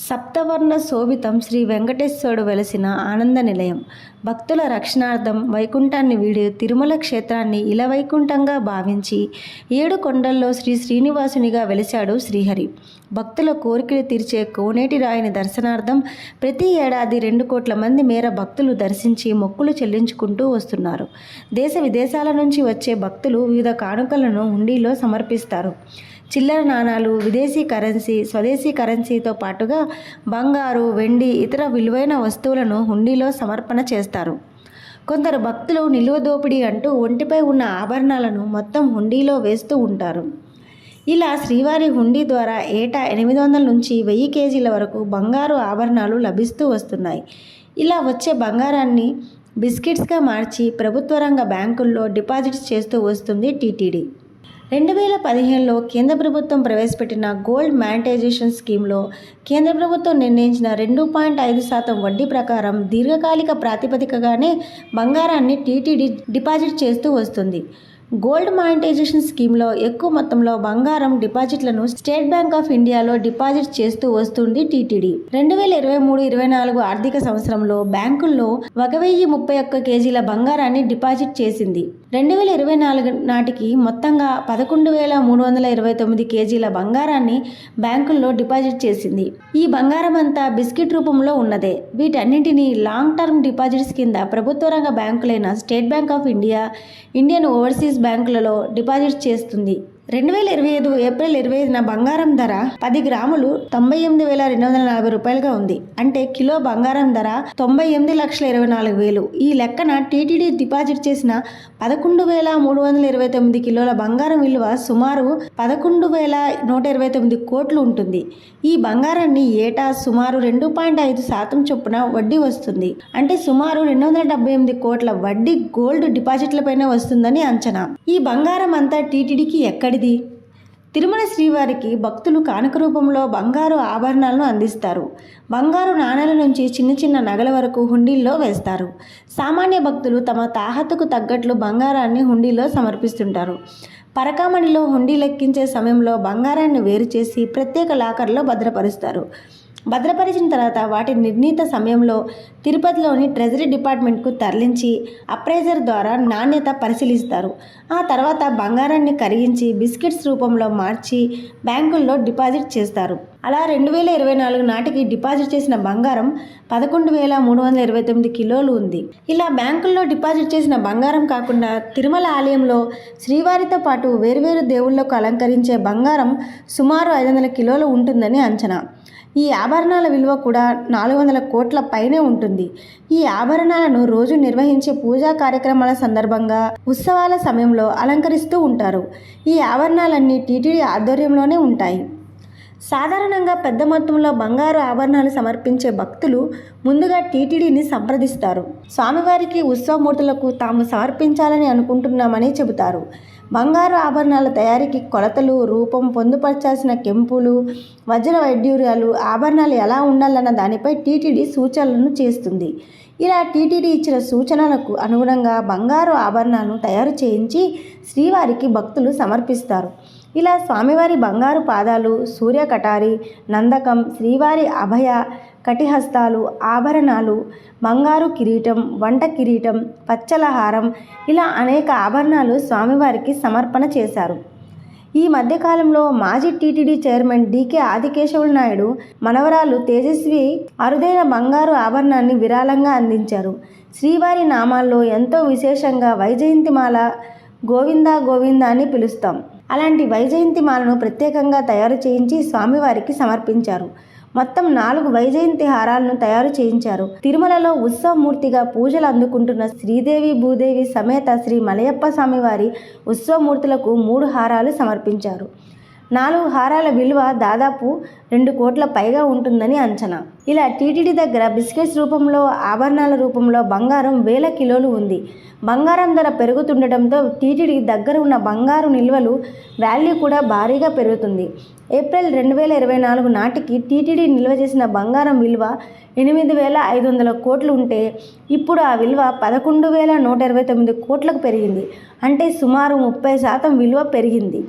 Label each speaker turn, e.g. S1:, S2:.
S1: సప్తవర్ణ శోభితం శ్రీ వెంకటేశ్వరుడు వెలసిన ఆనంద నిలయం. భక్తుల రక్షణార్థం వైకుంఠాన్ని వీడి తిరుమల క్షేత్రాన్ని ఇలవైకుంఠంగా భావించి 7 కొండల్లో శ్రీ శ్రీనివాసునిగా వెలిశాడు శ్రీహరి. భక్తుల కోరికలు తీర్చే కోనేటి రాయిని దర్శనార్థం ప్రతి ఏడాది 2 కోట్ల మంది మేర భక్తులు దర్శించి మొక్కులు చెల్లించుకుంటూ వస్తున్నారు. దేశ విదేశాల నుంచి వచ్చే భక్తులు వివిధ కానుకలను హుండీలో సమర్పిస్తారు. చిల్లర నాణాలు, విదేశీ కరెన్సీ, స్వదేశీ కరెన్సీతో పాటుగా బంగారు, వెండి, ఇతర విలువైన వస్తువులను హుండీలో సమర్పణ చేస్తారు. కొందరు భక్తులు నిలువ దోపిడీ అంటూ ఒంటిపై ఉన్న ఆభరణాలను మొత్తం హుండీలో వేస్తూ ఉంటారు. ఇలా శ్రీవారి హుండీ ద్వారా ఏటా 800 నుంచి 1000 కేజీల వరకు బంగారు ఆభరణాలు లభిస్తూ వస్తున్నాయి. ఇలా వచ్చే బంగారాన్ని బిస్కెట్స్గా మార్చి ప్రభుత్వ రంగ బ్యాంకుల్లో డిపాజిట్స్ చేస్తూ వస్తుంది టీటీడీ. 2015లో కేంద్ర ప్రభుత్వం ప్రవేశపెట్టిన గోల్డ్ మానిటైజేషన్ స్కీమ్లో కేంద్ర ప్రభుత్వం నిర్ణయించిన 2.5% వడ్డీ ప్రకారం దీర్ఘకాలిక ప్రాతిపదికగానే బంగారాన్ని టీటీడీ డిపాజిట్ చేస్తూ వస్తుంది. గోల్డ్ మానిటైజేషన్ స్కీమ్లో ఎక్కువ మొత్తంలో బంగారం డిపాజిట్లను స్టేట్ బ్యాంక్ ఆఫ్ ఇండియాలో డిపాజిట్ చేస్తూ వస్తుంది టీటీడీ. 2023-24 ఆర్థిక సంవత్సరంలో బ్యాంకుల్లో 1031 కేజీల బంగారాన్ని డిపాజిట్ చేసింది. 2024 నాటికి మొత్తంగా 11,329 కేజీల బంగారాన్ని బ్యాంకుల్లో డిపాజిట్ చేసింది. ఈ బంగారం అంతా బిస్కెట్ రూపంలో ఉన్నదే. వీటన్నింటినీ లాంగ్ టర్మ్ డిపాజిట్స్ కింద ప్రభుత్వ రంగ బ్యాంకులైన State Bank of India, Indian Overseas బ్యాంకులలో డిపాజిట్ చేస్తుంది. 2025 ఏప్రిల్ 25న బంగారం ధర 10 గ్రాములు 98,240 రూపాయలుగా ఉంది. అంటే కిలో బంగారం ధర 98,24,000. ఈ లెక్కన టీటీడీ డిపాజిట్ చేసిన 11,329 కిలోల బంగారం విలువ సుమారు 11,129 కోట్లు ఉంటుంది. ఈ బంగారాన్ని ఏటా సుమారు 2.5% చొప్పున వడ్డీ వస్తుంది. అంటే సుమారు 278 కోట్ల వడ్డీ గోల్డ్ డిపాజిట్లపైన వస్తుందని అంచనా. ఈ బంగారం అంతా టీటీడీకి ఎక్కడిది? తిరుమల శ్రీవారికి భక్తులు కానుక రూపంలో బంగారు ఆభరణాలను అందిస్తారు. బంగారు నాణేల నుంచి చిన్న చిన్న నగల వరకు హుండీల్లో వేస్తారు. సామాన్య భక్తులు తమ తాహతుకు తగ్గట్లు బంగారాన్ని హుండీలో సమర్పిస్తుంటారు. పరకామణిలో హుండీ లెక్కించే సమయంలో బంగారాన్ని వేరు చేసి ప్రత్యేక లాకర్లో భద్రపరుస్తారు. భద్రపరిచిన తర్వాత వాటిని నిర్ణీత సమయంలో తిరుపతిలోని ట్రెజరీ డిపార్ట్మెంట్కు తరలించి అప్రైజర్ ద్వారా నాణ్యత పరిశీలిస్తారు. ఆ తర్వాత బంగారాన్ని కరిగించి బిస్కెట్స్ రూపంలో మార్చి బ్యాంకుల్లో డిపాజిట్ చేస్తారు. అలా 2024 నాటికి డిపాజిట్ చేసిన బంగారం 11,329 కిలోలు ఉంది. ఇలా బ్యాంకుల్లో డిపాజిట్ చేసిన బంగారం కాకుండా తిరుమల ఆలయంలో శ్రీవారితో పాటు వేర్వేరు దేవుళ్లకు అలంకరించే బంగారం సుమారు 500 కిలోలు ఉంటుందని అంచనా. ఈ ఆభరణాల విలువ కూడా 400 కోట్ల పైనే ఉంటుంది. ఈ ఆభరణాలను రోజు నిర్వహించే పూజా కార్యక్రమాల సందర్భంగా, ఉత్సవాల సమయంలో అలంకరిస్తూ ఉంటారు. ఈ ఆభరణాలన్నీ టీటీడీ ఆధ్వర్యంలోనే ఉంటాయి. సాధారణంగా పెద్ద మొత్తంలో బంగారు ఆభరణాలు సమర్పించే భక్తులు ముందుగా టీటీడీని సంప్రదిస్తారు. స్వామివారికి ఉత్సవమూర్తులకు తాము సమర్పించాలని అనుకుంటున్నామని చెబుతారు. బంగారు ఆభరణాల తయారీకి కొలతలు, రూపం, పొందుపరచాల్సిన కెంపులు, వజ్ర వైడ్యూర్యాలు, ఆభరణాలు ఎలా ఉండాలన్న దానిపై టీటీడీ సూచనలను చేస్తుంది. ఇలా టీటీడీ ఇచ్చిన సూచనలకు అనుగుణంగా బంగారు ఆభరణాలను తయారు చేయించి శ్రీవారికి భక్తులు సమర్పిస్తారు. ఇలా స్వామివారి బంగారు పాదాలు, సూర్య కటారి, నందకం, శ్రీవారి అభయ కటిహస్తాలు, ఆభరణాలు, బంగారు కిరీటం, వంట కిరీటం, పచ్చల హారం, ఇలా అనేక ఆభరణాలు స్వామివారికి సమర్పణ చేశారు. ఈ మధ్యకాలంలో మాజీ TTD chairman DK Adikesavulu Naidu మనవరాలు తేజస్వి అరుదైన బంగారు ఆభరణాన్ని విరాళంగా అందించారు. శ్రీవారి నామాల్లో ఎంతో విశేషంగా వైజయంతిమాల గోవిందా గోవిందా అని పిలుస్తాం. అలాంటి వైజయంతిమాలను ప్రత్యేకంగా తయారు చేయించి స్వామివారికి సమర్పించారు. మొత్తం 4 వైజయంతి హారాలను తయారు చేయించారు. తిరుమలలో ఉత్సవమూర్తిగా పూజలు అందుకుంటున్న శ్రీదేవి భూదేవి సమేత శ్రీ మలయప్ప స్వామివారి ఉత్సవమూర్తులకు 3 హారాలు సమర్పించారు. 4 హారాల విలువ దాదాపు 2 కోట్ల పైగా ఉంటుందని అంచనా. ఇలా టీటీడీ దగ్గర బిస్కెట్స్ రూపంలో, ఆభరణాల రూపంలో బంగారం 1000 కిలోలు ఉంది. బంగారం ధర పెరుగుతుండటంతో టీటీడీ దగ్గర ఉన్న బంగారు నిల్వలు వాల్యూ కూడా భారీగా పెరుగుతుంది. ఏప్రిల్ 2024 నాటికి టీటీడీ నిల్వ చేసిన బంగారం విలువ 8,500 కోట్లు ఉంటే ఇప్పుడు ఆ విలువ 11,129 కోట్లకు పెరిగింది. అంటే సుమారు 30% విలువ పెరిగింది.